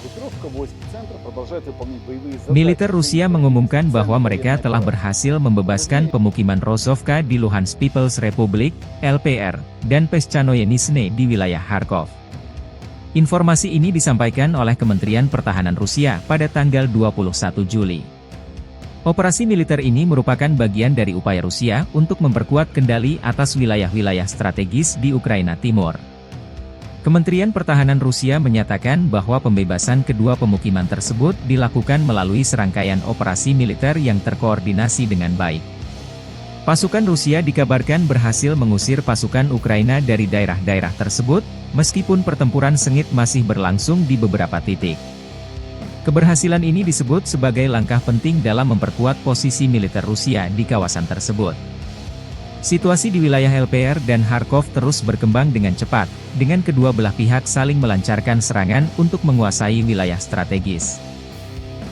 Группировка войск центра продолжает выполнять боевые задачи. Militer Rusia mengumumkan bahwa mereka telah berhasil membebaskan pemukiman Rozovka di Luhansk People's Republic, LPR, dan Peshchanoye Nizhne di wilayah Kharkov. Informasi ini disampaikan oleh Kementerian Pertahanan Rusia pada tanggal 21 Juli. Operasi militer ini merupakan bagian dari upaya Rusia untuk memperkuat kendali atas wilayah-wilayah strategis di Ukraina Timur. Kementerian Pertahanan Rusia menyatakan bahwa pembebasan kedua pemukiman tersebut dilakukan melalui serangkaian operasi militer yang terkoordinasi dengan baik. Pasukan Rusia dikabarkan berhasil mengusir pasukan Ukraina dari daerah-daerah tersebut, meskipun pertempuran sengit masih berlangsung di beberapa titik. Keberhasilan ini disebut sebagai langkah penting dalam memperkuat posisi militer Rusia di kawasan tersebut. Situasi di wilayah LPR dan Kharkov terus berkembang dengan cepat, dengan kedua belah pihak saling melancarkan serangan untuk menguasai wilayah strategis.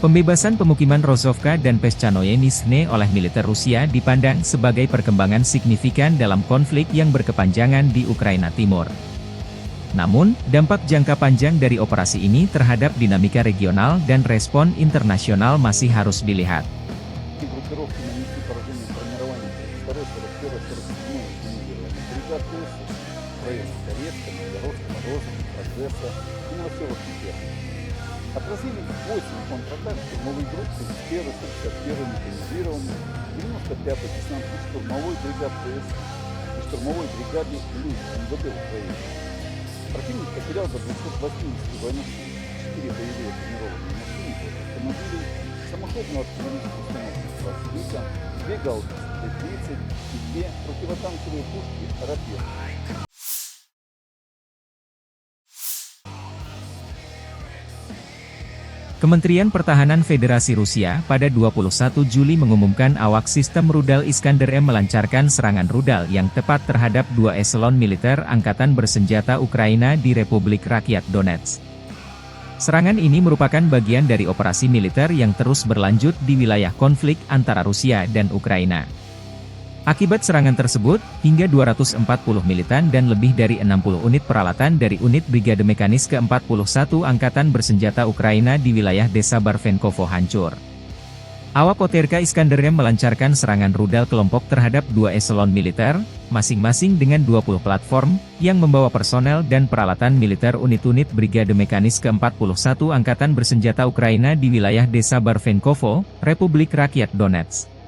Pembebasan pemukiman Rozovka dan Peshchanoye Nizhne oleh militer Rusia dipandang sebagai perkembangan signifikan dalam konflik yang berkepanjangan di Ukraina Timur. Namun, dampak jangka panjang dari operasi ini terhadap dinamika regional dan respon internasional masih harus dilihat. Группировки нанесли поражение формированию 2-41-47 бригад ВСУ в районах Торецка, Новгородска, Морозова, Прогресса и Новоселовки. Отразили 8 контратак штурмовой группы из 1-й, 61-й механизированной, 95-й десантно-штурмовой бригад ВСУ и штурмовой бригады ЛЮД МВД Украины. Противник потерял до 280 военнослужащих, 4 боевые бронированные машины, автомобили, самоходную артиллерийскую установку класса «Вика», 2 гаубицы Т-30 и 2 противотанковые пушки «Рапир». Kementerian Pertahanan Federasi Rusia pada 21 Juli mengumumkan awak sistem rudal Iskander-M melancarkan serangan rudal yang tepat terhadap 2 eselon militer Angkatan Bersenjata Ukraina di Republik Rakyat Donetsk. Serangan ini merupakan bagian dari operasi militer yang terus berlanjut di wilayah konflik antara Rusia dan Ukraina. Akibat serangan tersebut, hingga 240 militan dan lebih dari 60 unit peralatan dari unit Brigade Mekanis ke-41 Angkatan Bersenjata Ukraina di wilayah desa Barvenkovo hancur. Awak OTRK Iskander-M melancarkan serangan rudal kelompok terhadap 2 eselon militer, masing-masing dengan 20 platform, yang membawa personel dan peralatan militer unit-unit Brigade Mekanis ke-41 Angkatan Bersenjata Ukraina di wilayah desa Barvenkovo, Republik Rakyat Donetsk.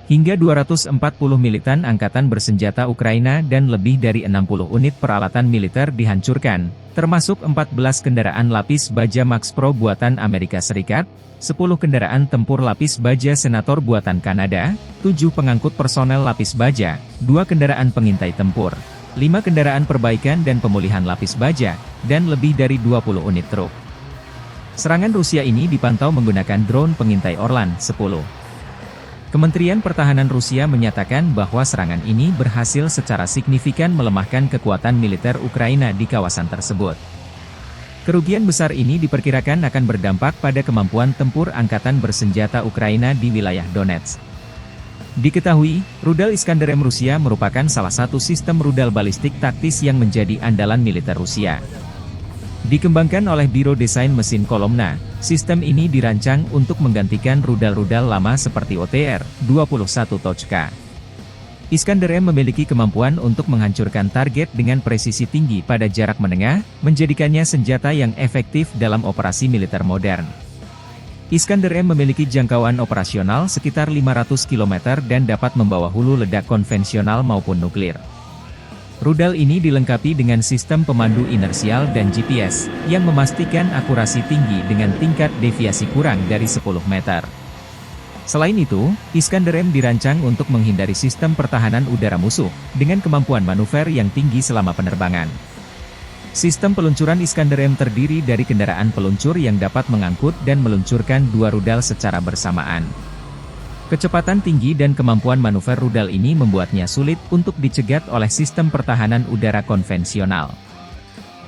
Hingga 240 militan Angkatan Bersenjata Ukraina dan lebih dari 60 unit peralatan militer dihancurkan, termasuk 14 kendaraan lapis baja Max Pro buatan Amerika Serikat, 10 kendaraan tempur lapis baja Senator buatan Kanada, 7 pengangkut personel lapis baja, 2 kendaraan pengintai tempur, 5 kendaraan perbaikan dan pemulihan lapis baja, dan lebih dari 20 unit truk. Serangan Rusia ini dipantau menggunakan drone pengintai Orlan 10. Kementerian Pertahanan Rusia menyatakan bahwa serangan ini berhasil secara signifikan melemahkan kekuatan militer Ukraina di kawasan tersebut. Kerugian besar ini diperkirakan akan berdampak pada kemampuan tempur Angkatan Bersenjata Ukraina di wilayah Donetsk. Diketahui, rudal Iskander-M Rusia merupakan salah satu sistem rudal balistik taktis yang menjadi andalan militer Rusia. Dikembangkan oleh Biro Desain Mesin Kolomna, sistem ini dirancang untuk menggantikan rudal-rudal lama seperti OTR-21 Tochka. Iskander-M memiliki kemampuan untuk menghancurkan target dengan presisi tinggi pada jarak menengah, menjadikannya senjata yang efektif dalam operasi militer modern. Iskander-M memiliki jangkauan operasional sekitar 500 km dan dapat membawa hulu ledak konvensional maupun nuklir. Rudal ini dilengkapi dengan sistem pemandu inersial dan GPS, yang memastikan akurasi tinggi dengan tingkat deviasi kurang dari 10 meter. Selain itu, Iskander-M dirancang untuk menghindari sistem pertahanan udara musuh, dengan kemampuan manuver yang tinggi selama penerbangan. Sistem peluncuran Iskander-M terdiri dari kendaraan peluncur yang dapat mengangkut dan meluncurkan 2 rudal secara bersamaan. Kecepatan tinggi dan kemampuan manuver rudal ini membuatnya sulit untuk dicegat oleh sistem pertahanan udara konvensional.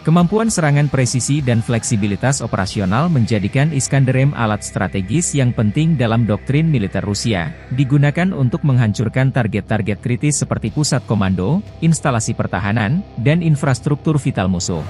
Kemampuan serangan presisi dan fleksibilitas operasional menjadikan Iskander-M alat strategis yang penting dalam doktrin militer Rusia, digunakan untuk menghancurkan target-target kritis seperti pusat komando, instalasi pertahanan, dan infrastruktur vital musuh.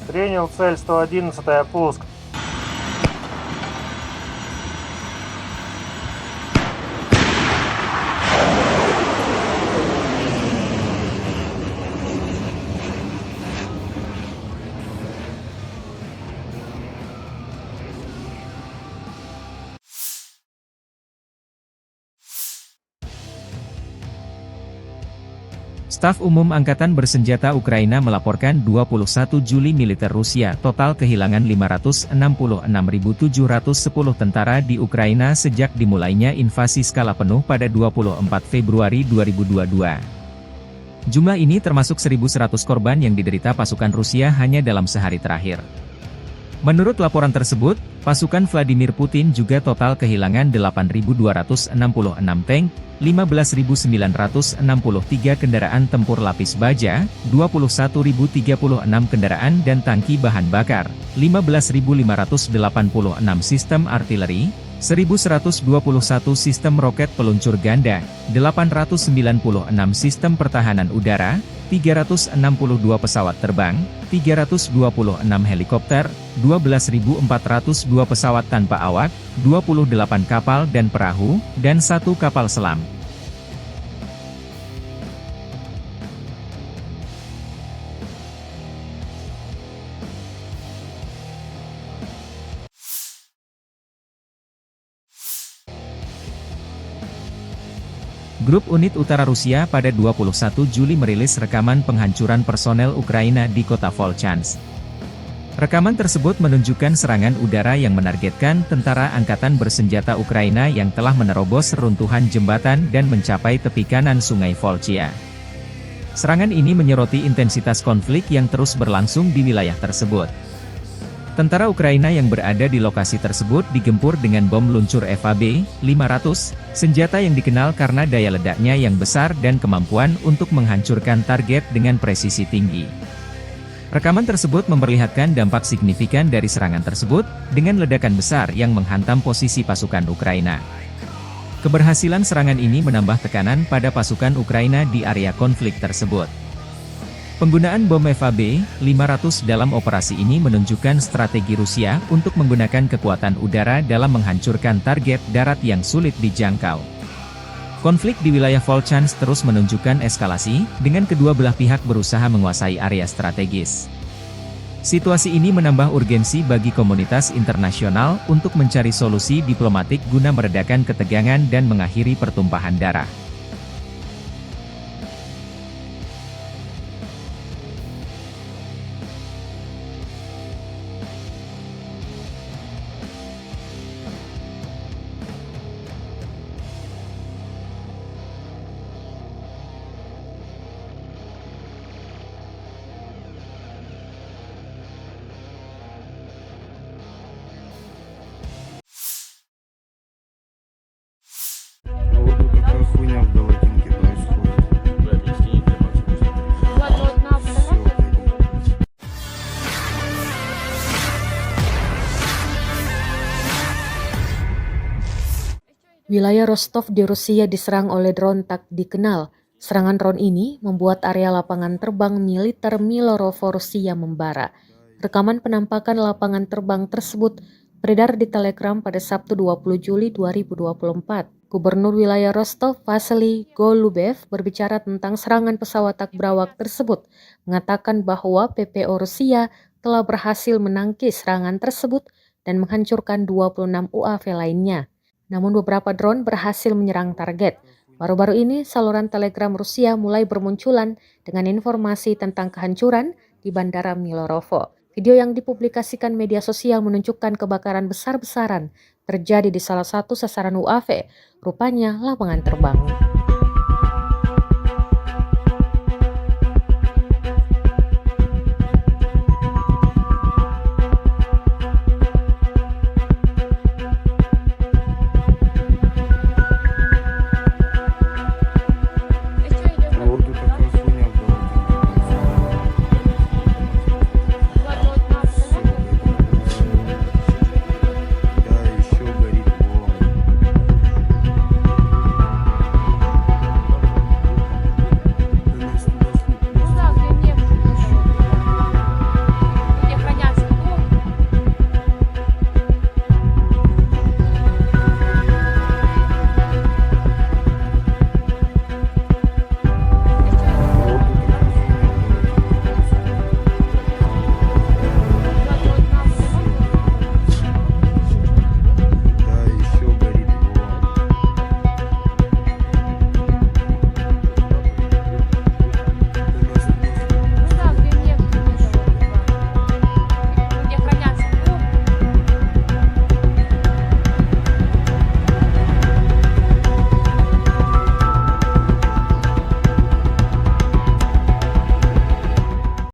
Принял цель 111, пуск. Staf Umum Angkatan Bersenjata Ukraina melaporkan 21 Juli militer Rusia total kehilangan 566.710 tentara di Ukraina sejak dimulainya invasi skala penuh pada 24 Februari 2022. Jumlah ini termasuk 1.100 korban yang diderita pasukan Rusia hanya dalam sehari terakhir. Menurut laporan tersebut, pasukan Vladimir Putin juga total kehilangan 8.266 tank, 15.963 kendaraan tempur lapis baja, 21.036 kendaraan dan tangki bahan bakar, 15.586 sistem artileri, 1.121 sistem roket peluncur ganda, 896 sistem pertahanan udara, 362 pesawat terbang, 326 helikopter, 12.402 pesawat tanpa awak, 28 kapal dan perahu, dan 1 kapal selam. Grup Unit Utara Rusia pada 21 Juli merilis rekaman penghancuran personel Ukraina di kota Volchansk. Rekaman tersebut menunjukkan serangan udara yang menargetkan tentara angkatan bersenjata Ukraina yang telah menerobos reruntuhan jembatan dan mencapai tepi kanan sungai Volchia. Serangan ini menyoroti intensitas konflik yang terus berlangsung di wilayah tersebut. Tentara Ukraina yang berada di lokasi tersebut digempur dengan bom luncur FAB-500, senjata yang dikenal karena daya ledaknya yang besar dan kemampuan untuk menghancurkan target dengan presisi tinggi. Rekaman tersebut memperlihatkan dampak signifikan dari serangan tersebut, dengan ledakan besar yang menghantam posisi pasukan Ukraina. Keberhasilan serangan ini menambah tekanan pada pasukan Ukraina di area konflik tersebut. Penggunaan bom FAB-500 dalam operasi ini menunjukkan strategi Rusia untuk menggunakan kekuatan udara dalam menghancurkan target darat yang sulit dijangkau. Konflik di wilayah Volchansk terus menunjukkan eskalasi, dengan kedua belah pihak berusaha menguasai area strategis. Situasi ini menambah urgensi bagi komunitas internasional untuk mencari solusi diplomatik guna meredakan ketegangan dan mengakhiri pertumpahan darah. Вот тут такая хуйня в Галатинке происходит. Всё, пойди. Wilayah Rostov di Rusia diserang oleh drone tak dikenal. Serangan drone ini membuat area lapangan terbang militer Milorovo Rusia membara. Rekaman penampakan lapangan terbang tersebut beredar di Telegram pada Sabtu 20 Juli 2024. Gubernur wilayah Rostov, Vasily Golubev, berbicara tentang serangan pesawat tak berawak tersebut, mengatakan bahwa PPO Rusia telah berhasil menangkis serangan tersebut dan menghancurkan 26 UAV lainnya. Namun beberapa drone berhasil menyerang target. Baru-baru ini saluran Telegram Rusia mulai bermunculan dengan informasi tentang kehancuran di Bandara Milorovo. Video yang dipublikasikan media sosial menunjukkan kebakaran besar-besaran terjadi di salah satu sasaran UAV, rupanya lapangan terbang.